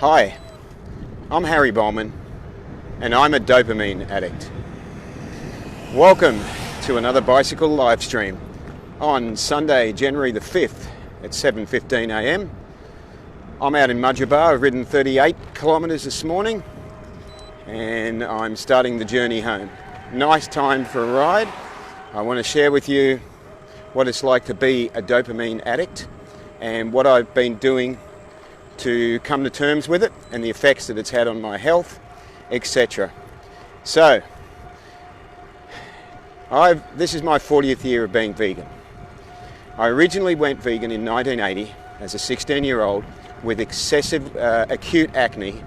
Hi, I'm Harry Bowman, and I'm a dopamine addict. Welcome to another bicycle live stream on Sunday, January the 5th at 7:15 a.m. I'm out in Mudgebar. I've ridden 38 kilometres this morning, and I'm starting the journey home. Nice time for a ride. I want to share with you what it's like to be a dopamine addict and what I've been doing to come to terms with it and the effects that it's had on my health, etc. So, this is my 40th year of being vegan. I originally went vegan in 1980 as a 16-year-old with excessive acute acne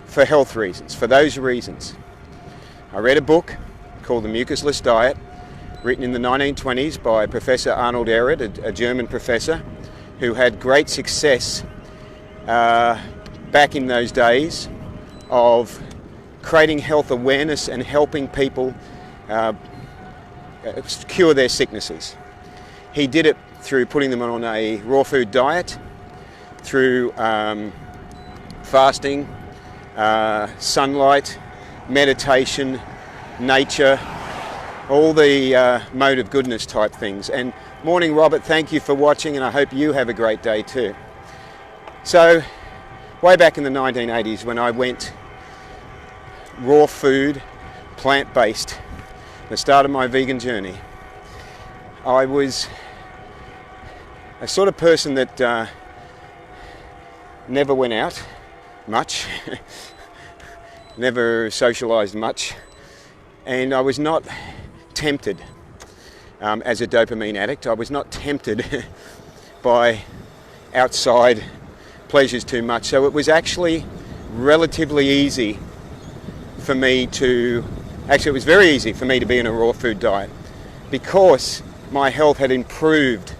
for health reasons, for those reasons. I read a book called The Mucusless Diet, written in the 1920s by Professor Arnold Ehret, a German professor who had great success back in those days of creating health awareness and helping people cure their sicknesses. He did it through putting them on a raw food diet, through fasting, sunlight, meditation, nature, all the mode of goodness type things. And morning, Robert, thank you for watching, and I hope you have a great day too. So, way back in the 1980s when I went raw food, plant-based, the start of my vegan journey, I was a sort of person that never went out much, never socialised much, and I was not tempted as a dopamine addict. I was not tempted by outside pleasures too much. So it was actually relatively easy for me to, it was very easy for me to be in a raw food diet because my health had improved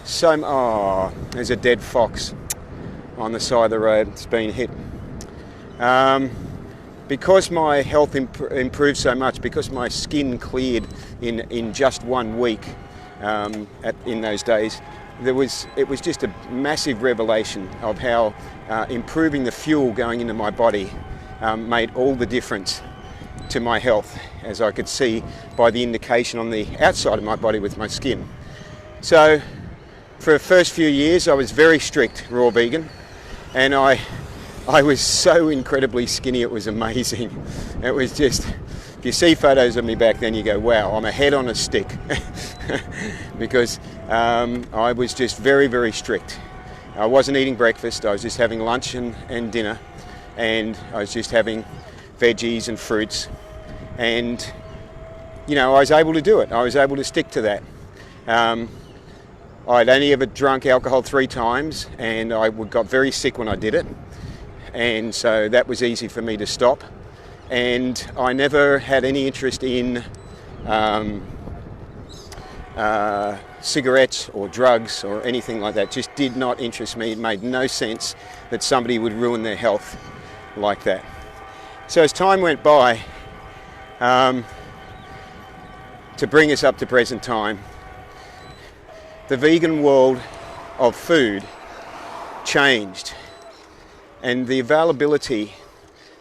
so there's a dead fox on the side of the road. It's been hit. Because my health improved so much, because my skin cleared in just 1 week in those days, it was just a massive revelation of how improving the fuel going into my body made all the difference to my health, as I could see by the indication on the outside of my body with my skin. So for the first few years I was very strict raw vegan, and I was so incredibly skinny, it was amazing. It was just, if you see photos of me back then, you go, wow, I'm a head on a stick. Because I was just very, very strict. I wasn't eating breakfast, I was just having lunch and dinner, and I was just having veggies and fruits. And, you know, I was able to do it. I was able to stick to that. I'd only ever drunk alcohol 3 times, and I got very sick when I did it. And so that was easy for me to stop. And I never had any interest in cigarettes or drugs or anything like that. Just did not interest me. It made no sense that somebody would ruin their health like that. So as time went by, to bring us up to present time, the vegan world of food changed. And the availability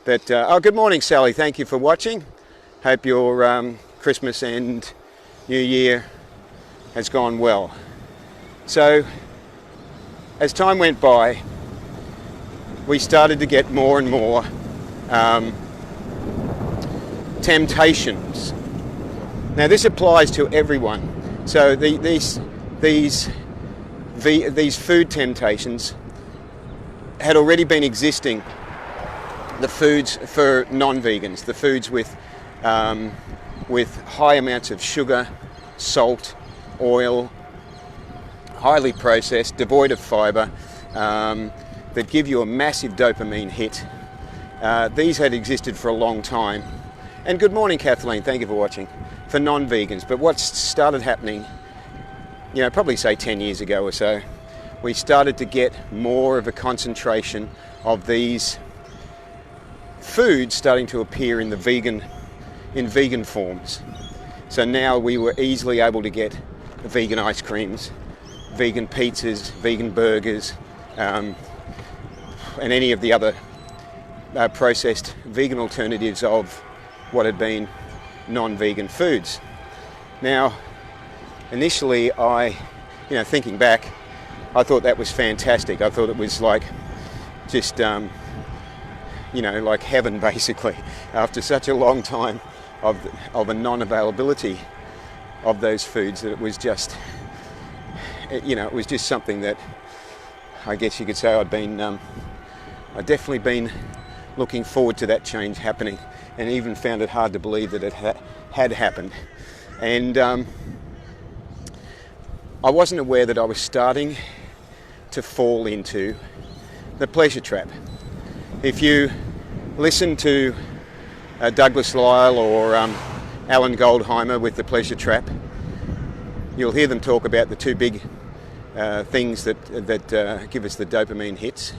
that... good morning, Sally. Thank you for watching. Hope your Christmas and New Year has gone well. So, as time went by, we started to get more and more temptations. Now, this applies to everyone. So, these food temptations had already been existing, the foods for non-vegans, the foods with high amounts of sugar, salt, oil, highly processed, devoid of fibre, that give you a massive dopamine hit. These had existed for a long time. And good morning, Kathleen, thank you for watching, for non-vegans. But what started happening, you know, probably say 10 years ago or so, we started to get more of a concentration of these foods starting to appear in vegan forms. So now we were easily able to get vegan ice creams, vegan pizzas, vegan burgers, and any of the other processed vegan alternatives of what had been non-vegan foods. Now, initially thinking back, I thought that was fantastic. I thought it was like just, like heaven basically, after such a long time of a non-availability of those foods, that it was just, it was just something that I guess you could say I'd definitely been looking forward to that change happening, and even found it hard to believe that it had happened. And I wasn't aware that I was starting to fall into the pleasure trap. If you listen to Douglas Lyle or Alan Goldheimer with the pleasure trap, you'll hear them talk about the two big things that give us the dopamine hits.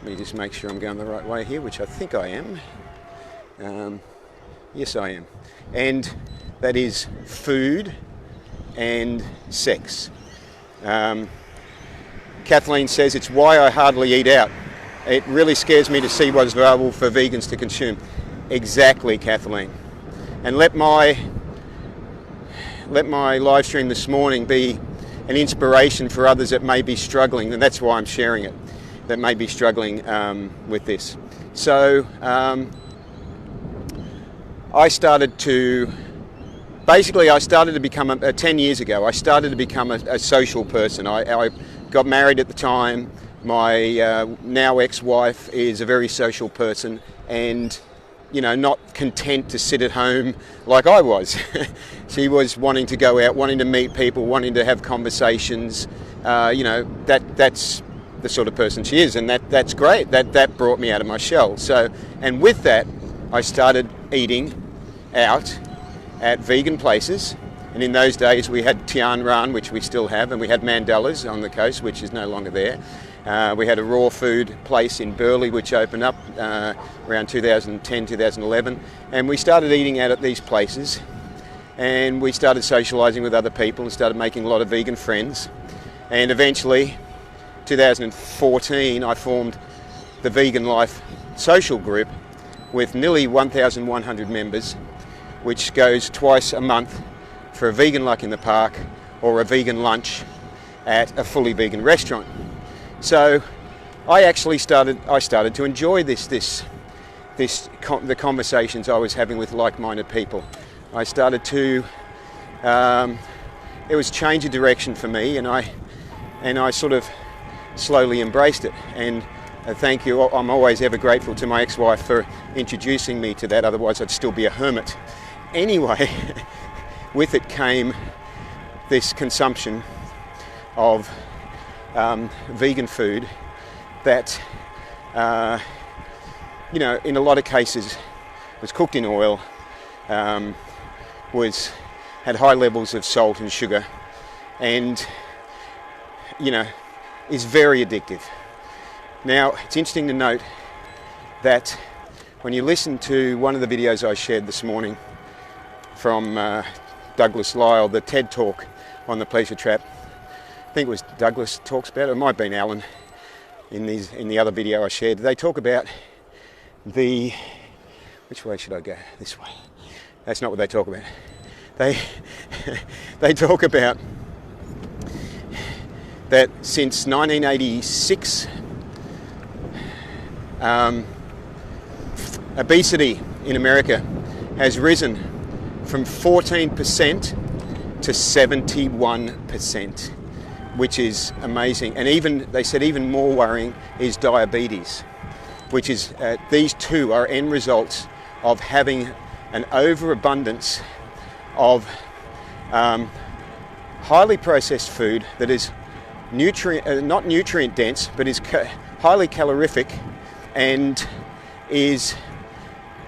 Let me just make sure I'm going the right way here, which I think I am. Yes, I am. And that is food and sex. Kathleen says, it's why I hardly eat out. It really scares me to see what is available for vegans to consume. Exactly, Kathleen. And let my live stream this morning be an inspiration for others that may be struggling, and that's why I'm sharing it, that may be struggling with this. So I started to become, 10 years ago, I started to become a social person. I got married at the time. My now ex-wife is a very social person, and not content to sit at home like I was. She was wanting to go out, wanting to meet people, wanting to have conversations. That's the sort of person she is, and that's great. That brought me out of my shell. So, and with that, I started eating out at vegan places. And in those days, we had Tian Ran, which we still have, and we had Mandela's on the coast, which is no longer there. We had a raw food place in Burleigh, which opened up around 2010, 2011. And we started eating out at these places. And we started socialising with other people and started making a lot of vegan friends. And eventually, 2014, I formed the Vegan Life social group with nearly 1,100 members, which goes twice a month for a vegan luck in the park or a vegan lunch at a fully vegan restaurant. So I started to enjoy the conversations I was having with like-minded people. I started to, it was change of direction for me, and I sort of slowly embraced it. And thank you, I'm always ever grateful to my ex-wife for introducing me to that, otherwise I'd still be a hermit. Anyway, with it came this consumption of vegan food that, in a lot of cases was cooked in oil, had high levels of salt and sugar, and, is very addictive. Now, it's interesting to note that when you listen to one of the videos I shared this morning from Douglas Lyle, the TED Talk on the pleasure trap, I think it was Douglas talks about it, it might have been Alan in the other video I shared. They talk about which way should I go? This way. That's not what they talk about. They talk about that since 1986, obesity in America has risen from 14% to 71%, which is amazing. And they said even more worrying is diabetes, which is, these two are end results of having an overabundance of highly processed food that is not nutrient dense, but is highly calorific and is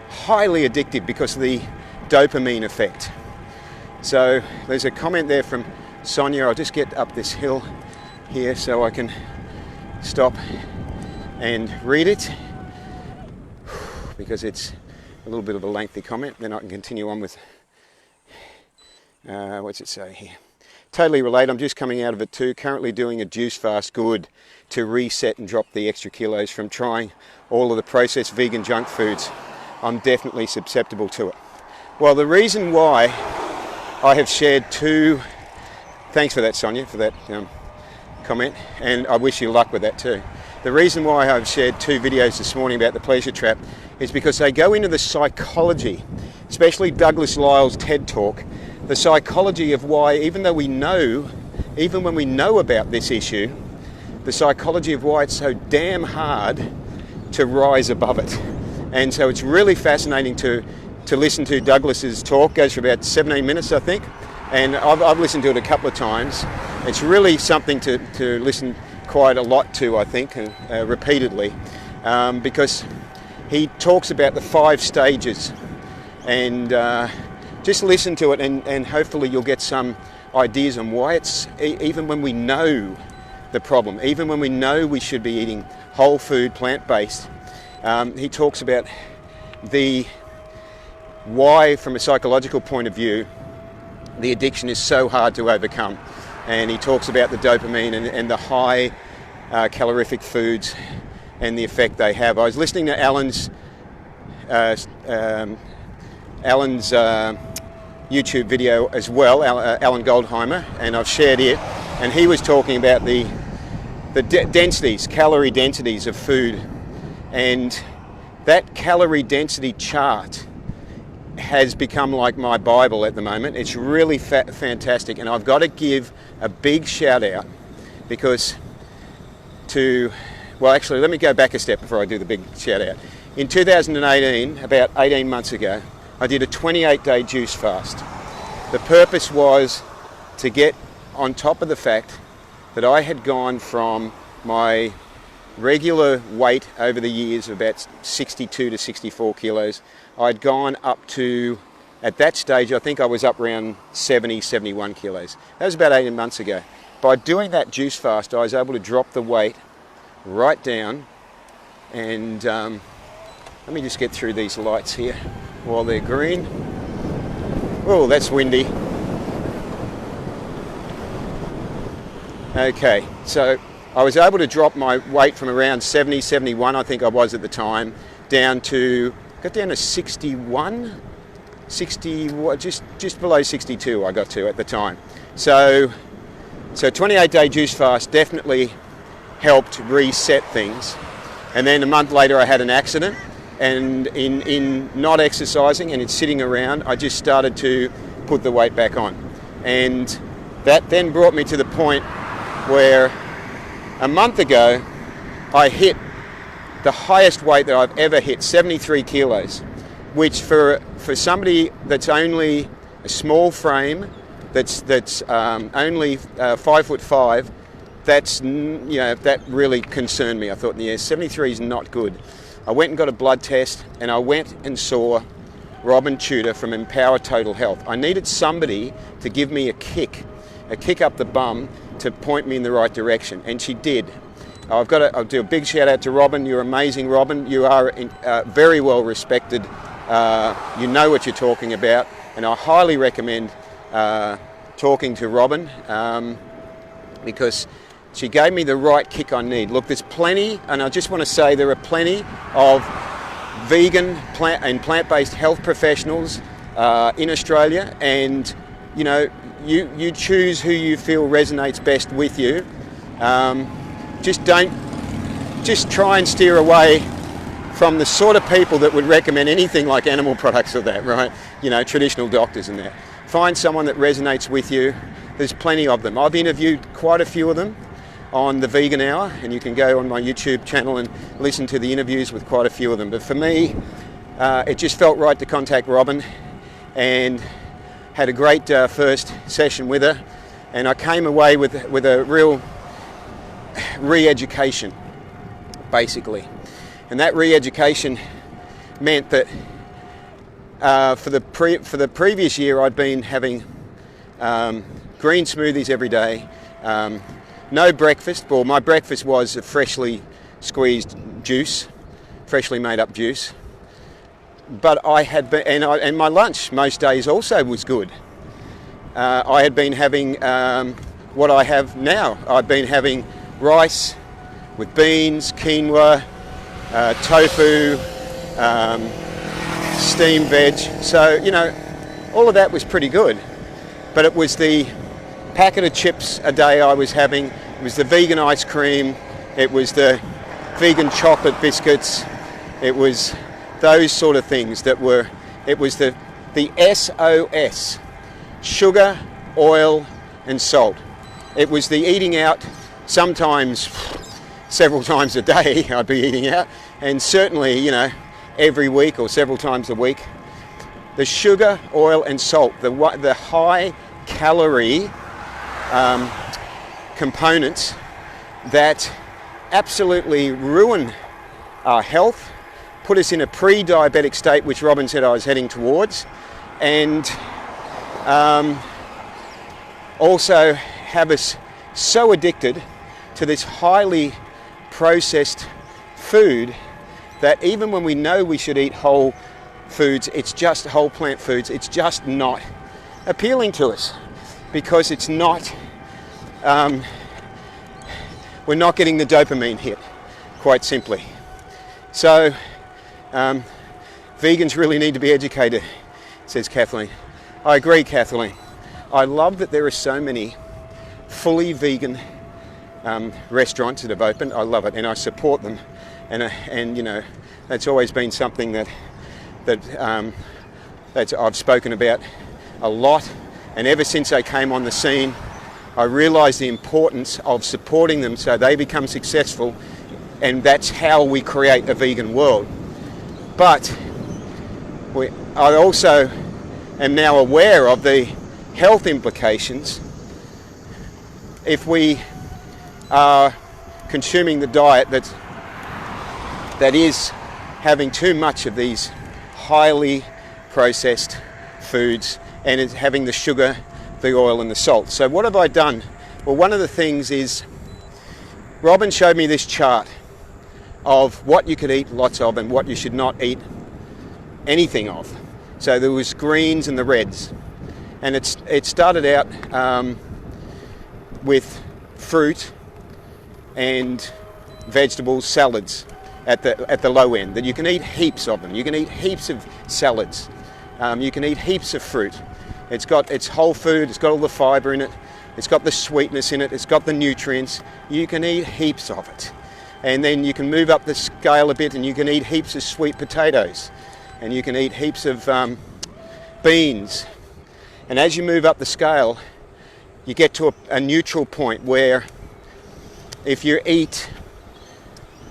highly addictive because of the dopamine effect. So there's a comment there from Sonia. I'll just get up this hill here so I can stop and read it, because it's a little bit of a lengthy comment. Then I can continue on with, what's it say here? totally relate. I'm just coming out of it too. Currently doing a juice fast, good, to reset and drop the extra kilos from trying all of the processed vegan junk foods. I'm definitely susceptible to it. Well, the reason why I have shared two, thanks for that, Sonia, for that comment, and I wish you luck with that too. The reason why I've shared two videos this morning about the pleasure trap is because they go into the psychology, especially Douglas Lyle's TED Talk, the psychology of why, even when we know about this issue, the psychology of why it's so damn hard to rise above it. And so it's really fascinating to listen to Douglas's talk. It goes for about 17 minutes, I think, and I've listened to it a couple of times. It's really something to listen quite a lot to, I think, and repeatedly, because he talks about the 5 stages, and just listen to it, and hopefully you'll get some ideas on why it's, even when we know the problem, even when we know we should be eating whole food, plant-based, he talks about the why, from a psychological point of view, the addiction is so hard to overcome. And he talks about the dopamine and the high calorific foods and the effect they have. I was listening to Alan's YouTube video as well, Alan Goldheimer, and I've shared it, and he was talking about the densities, calorie densities of food, and that calorie density chart has become like my Bible at the moment. It's really fantastic, and I've got to give a big shout out because well, actually, let me go back a step before I do the big shout out. In 2018, about 18 months ago, I did a 28-day juice fast. The purpose was to get on top of the fact that I had gone from my regular weight over the years of about 62 to 64 kilos. I'd gone up to, at that stage, I think I was up around 70, 71 kilos. That was about 18 months ago. By doing that juice fast, I was able to drop the weight right down, and let me just get through these lights here while they're green. Oh, that's windy. Okay, so I was able to drop my weight from around 70, 71, I think I was at the time, got down to 61, 60, just below 62 I got to at the time. So 28-day juice fast definitely helped reset things. And then a month later I had an accident, and in not exercising and in sitting around, I just started to put the weight back on. And that then brought me to the point where a month ago I hit the highest weight that I've ever hit, 73 kilos, which for somebody that's only a small frame, that's only 5'5", that really concerned me. I thought, yeah, 73 is not good. I went and got a blood test, and I went and saw Robin Tudor from Empower Total Health. I needed somebody to give me a kick up the bum to point me in the right direction, and she did. I'll do a big shout out to Robin. You're amazing, Robin. You are very well respected. You know what you're talking about, and I highly recommend talking to Robin because she gave me the right kick I need. Look, there's plenty, and I just want to say there are plenty of vegan and plant-based health professionals in Australia, and you choose who you feel resonates best with you. Just try and steer away from the sort of people that would recommend anything like animal products or that, right? Traditional doctors and that. Find someone that resonates with you. There's plenty of them. I've interviewed quite a few of them on the Vegan Hour, and you can go on my YouTube channel and listen to the interviews with quite a few of them. But for me, it just felt right to contact Robin, and had a great first session with her, and I came away with a real re-education, basically. And that re-education meant that for the previous year I'd been having green smoothies every day, no breakfast. Well, my breakfast was a freshly squeezed juice, freshly made up juice. But I had been, and my lunch most days also was good. I had been having what I have now. I've been having rice with beans, quinoa, tofu, steamed veg. So, you know, all of that was pretty good. But it was the packet of chips a day I was having, it was the vegan ice cream, it was the vegan chocolate biscuits, it was those sort of things that were, it was the SOS, sugar, oil and salt. It was the eating out, sometimes several times a day I'd be eating out, and certainly, you know, every week or several times a week. The sugar, oil and salt, the high calorie components that absolutely ruin our health, put us in a pre-diabetic state, which Robin said I was heading towards, and also have us so addicted to this highly processed food that even when we know we should eat whole foods, it's just whole plant foods, it's just not appealing to us because it's not, we're not getting the dopamine hit, quite simply. So vegans really need to be educated, says Kathleen. I agree, Kathleen. I love that there are so many fully vegan restaurants that have opened. I love it and I support them, and you know, that's always been something that I've spoken about a lot, and ever since they came on the scene I realised the importance of supporting them so they become successful, and that's how we create a vegan world. But I also am now aware of the health implications if we are consuming the diet that is having too much of these highly processed foods and is having the sugar, the oil and the salt. So what have I done? Well, one of the things is Robin showed me this chart of what you could eat lots of and what you should not eat anything of. So there was greens and the reds, and it started out with fruit and vegetables, salads at the low end, that you can eat heaps of them. You can eat heaps of salads. You can eat heaps of fruit. It's whole food, it's got all the fibre in it, it's got the sweetness in it, it's got the nutrients. You can eat heaps of it. And then you can move up the scale a bit and you can eat heaps of sweet potatoes. And you can eat heaps of beans. And as you move up the scale, you get to a neutral point where if you eat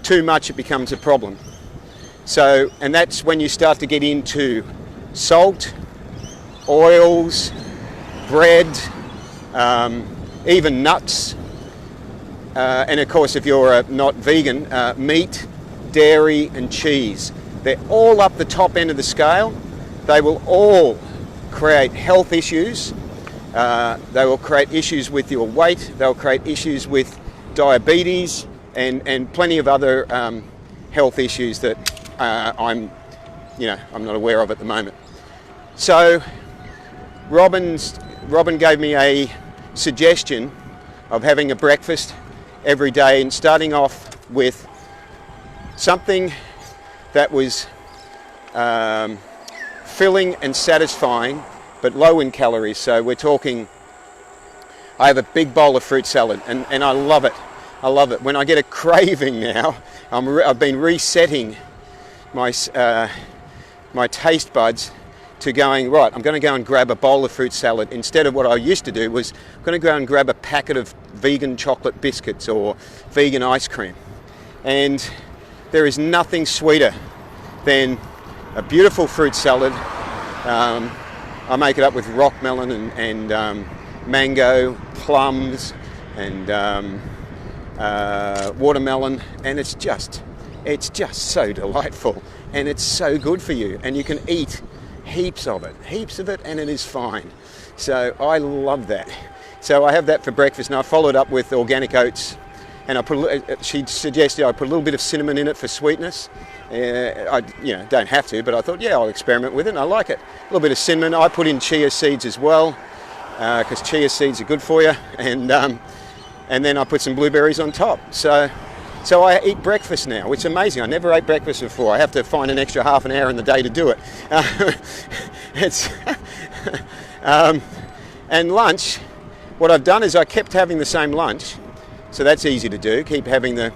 too much, it becomes a problem. So, and that's when you start to get into salt, oils, bread, even nuts, and of course if you're not vegan, meat, dairy and cheese. They're all up the top end of the scale. They will all create health issues. They will create issues with your weight. They'll create issues with diabetes and plenty of other health issues that I'm not aware of at the moment. So Robin gave me a suggestion of having a breakfast every day and starting off with something that was filling and satisfying but low in calories. So we're talking, I have a big bowl of fruit salad and I love it. I love it. When I get a craving now, I've been resetting my taste buds to going, right, I'm going to go and grab a bowl of fruit salad instead of what I used to do was I'm going to go and grab a packet of vegan chocolate biscuits or vegan ice cream. And there is nothing sweeter than a beautiful fruit salad. I make it up with rock melon and mango, plums and watermelon, and it's just so delightful and it's so good for you, and you can eat heaps of it, and it is fine. So I love that. So I have that for breakfast, and I followed up with organic oats, and she suggested I put a little bit of cinnamon in it for sweetness. I don't have to, but I thought, yeah, I'll experiment with it, and I like it. A little bit of cinnamon. I put in chia seeds as well, because chia seeds are good for you, and then I put some blueberries on top. So I eat breakfast now, which is amazing. I never ate breakfast before. I have to find an extra half an hour in the day to do it. And lunch, what I've done is I kept having the same lunch, so that's easy to do. Keep having the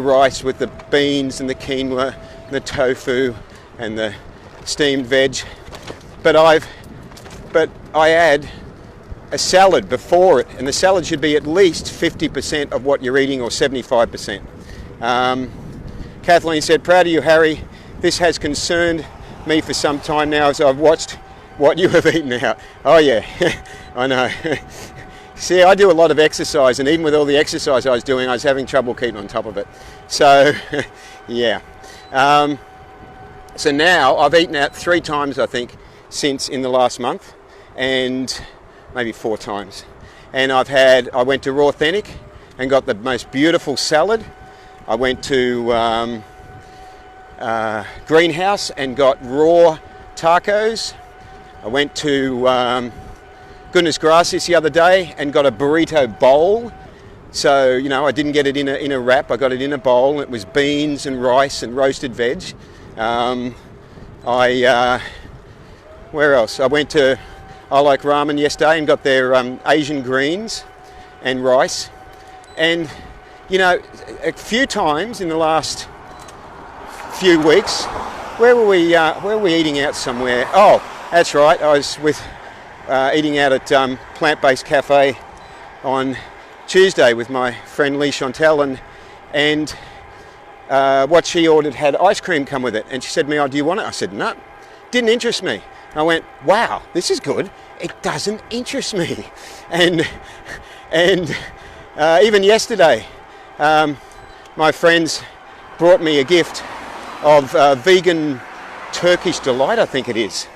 rice with the beans and the quinoa, and the tofu and the steamed veg. But I add a salad before it, and the salad should be at least 50% of what you're eating, or 75%. Kathleen said, "Proud of you, Harry. This has concerned me for some time now as I've watched what you have eaten out." Oh yeah, I know. See, I do a lot of exercise, and even with all the exercise I was doing, I was having trouble keeping on top of it. So, yeah. So now I've eaten out 3 times, I think, since in the last month, and maybe 4 times. And I went to Raw Authentic and got the most beautiful salad. I went to Greenhouse and got raw tacos. I went to Goodness Gracias the other day and got a burrito bowl. So, you know, I didn't get it in a wrap, I got it in a bowl. It was beans and rice and roasted veg. Where else? I went to I Like Ramen yesterday and got their Asian greens and rice. And, you know, a few times in the last few weeks, where were we eating out somewhere? Oh, that's right, I was eating out at Plant-Based Cafe on Tuesday with my friend Lee Chantel, and what she ordered had ice cream come with it, and she said to me, "Oh, do you want it?" I said, "No, didn't interest me." I went, "Wow, this is good. It doesn't interest me." And even yesterday, my friends brought me a gift of vegan Turkish delight, I think it is.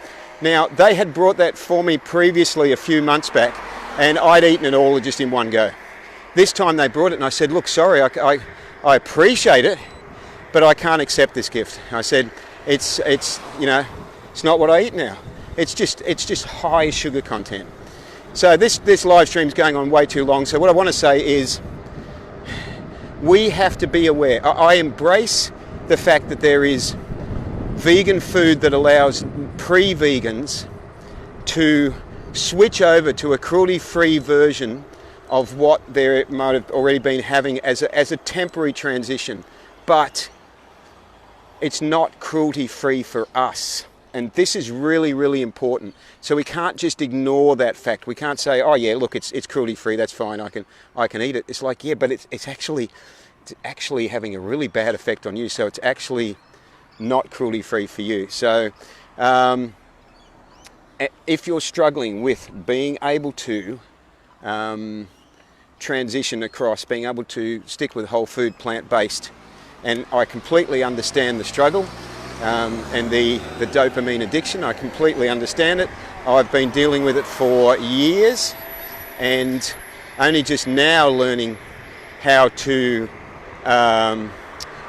Now, they had brought that for me previously a few months back, and I'd eaten it all just in one go. This time they brought it, and I said, "Look, sorry, I appreciate it, but I can't accept this gift." I said, it's you know, it's not what I eat now. It's just high sugar content. So this live stream's going on way too long. So what I want to say is, we have to be aware. I embrace the fact that there is vegan food that allows pre-vegans to switch over to a cruelty-free version of what they might have already been having as a temporary transition. But it's not cruelty-free for us. And this is really, really important. So we can't just ignore that fact. We can't say, "Oh yeah, look, it's cruelty-free, that's fine, I can eat it." It's like, yeah, but it's actually having a really bad effect on you. So it's actually not cruelty-free for you. So if you're struggling with being able to transition across, being able to stick with whole food, plant-based, and I completely understand the struggle and the dopamine addiction. I completely understand it. I've been dealing with it for years, and only just now learning how to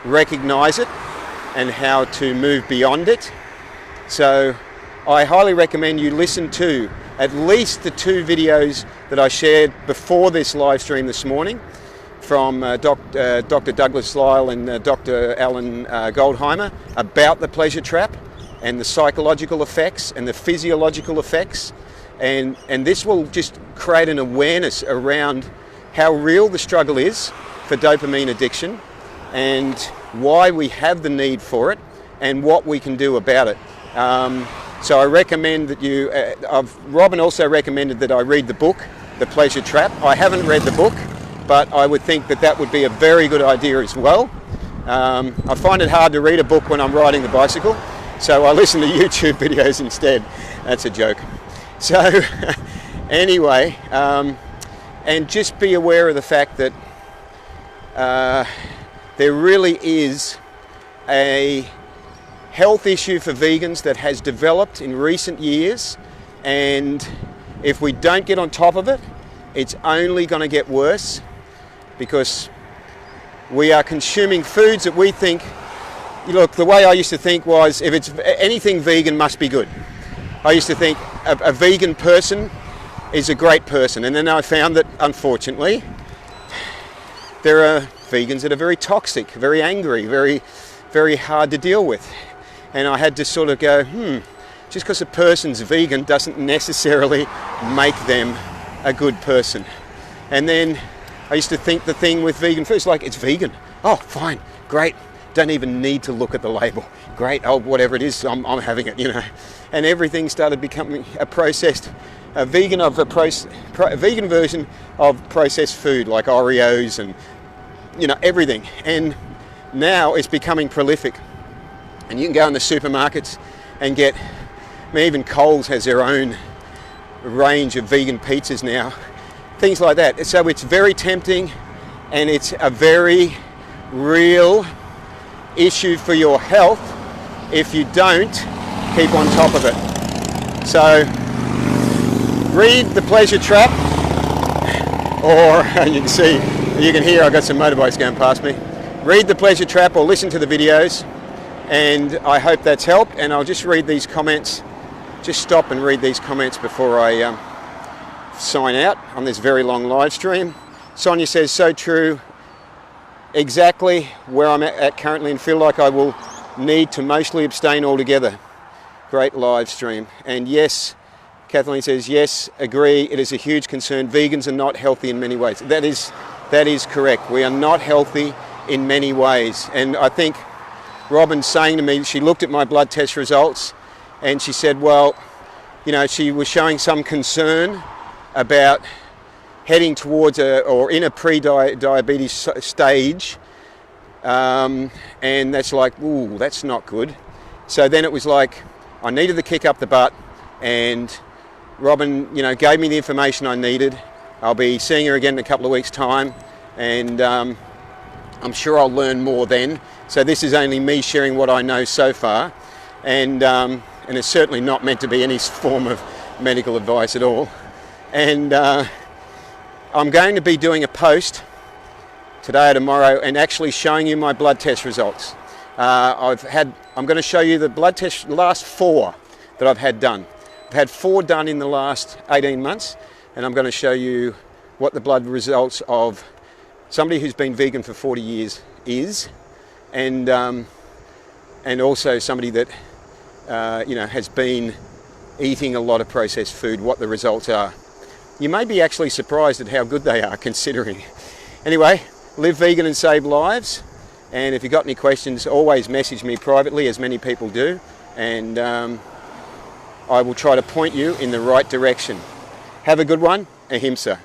recognize it and how to move beyond it. So I highly recommend you listen to at least the 2 videos that I shared before this live stream this morning from Dr. Douglas Lyle and Dr. Alan Goldheimer about the pleasure trap and the psychological effects and the physiological effects. And this will just create an awareness around how real the struggle is for dopamine addiction, and why we have the need for it, and what we can do about it. So I recommend that you, Robin also recommended that I read the book, The Pleasure Trap. I haven't read the book, but I would think that would be a very good idea as well. I find it hard to read a book when I'm riding the bicycle, so I listen to YouTube videos instead. That's a joke. So anyway, and just be aware of the fact that there really is a health issue for vegans that has developed in recent years, and if we don't get on top of it, it's only going to get worse, because we are consuming foods that we think, look, the way I used to think was, if it's anything vegan must be good. I used to think a vegan person is a great person. And then I found that, unfortunately, there are vegans that are very toxic, very angry, very, very hard to deal with. And I had to sort of go, just because a person's vegan doesn't necessarily make them a good person. And then I used to think the thing with vegan food is like, it's vegan. Oh, fine, great. Don't even need to look at the label. Great, oh, whatever it is, I'm having it, you know. And everything started becoming a vegan version of processed food, like Oreos and, you know, everything. And now it's becoming prolific. And you can go in the supermarkets and get, I mean, even Coles has their own range of vegan pizzas now. Things like that. So it's very tempting, and it's a very real issue for your health if you don't keep on top of it. So read The Pleasure Trap, or you can hear I've got some motorbikes going past me. Read The Pleasure Trap or listen to the videos, and I hope that's helped. And I'll just read these comments, just stop and read these comments before I sign out on this very long live stream. Sonia says, so true, exactly where I'm at currently, and feel like I will need to mostly abstain altogether. Great live stream. And yes, Kathleen says, yes, agree, it is a huge concern. Vegans are not healthy in many ways. That is correct. We are not healthy in many ways. And I think Robin's saying to me, she looked at my blood test results and she said, well, you know, she was showing some concern about heading towards or in a pre-diabetes stage, and that's like, ooh, that's not good. So then it was like, I needed the kick up the butt, and Robin, you know, gave me the information I needed. I'll be seeing her again in a couple of weeks' time, and I'm sure I'll learn more then. So this is only me sharing what I know so far, and it's certainly not meant to be any form of medical advice at all. And I'm going to be doing a post today or tomorrow and actually showing you my blood test results. I'm going to show you the blood test, last 4 that I've had done. I've had 4 done in the last 18 months, and I'm going to show you what the blood results of somebody who's been vegan for 40 years is, and also somebody that you know, has been eating a lot of processed food, what the results are. You may be actually surprised at how good they are, considering. Anyway, live vegan and save lives. And if you've got any questions, always message me privately, as many people do. And I will try to point you in the right direction. Have a good one. Ahimsa.